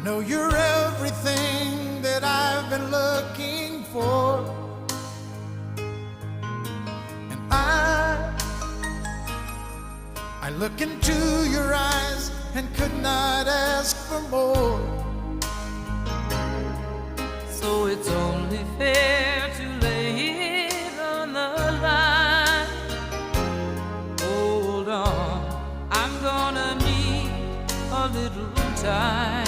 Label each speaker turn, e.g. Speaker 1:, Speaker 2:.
Speaker 1: know you're everything that I've been looking for, and I look into your eyes and could not ask for more.
Speaker 2: So it's only fair to lay it on the line. Hold on, I'm gonna need a little time.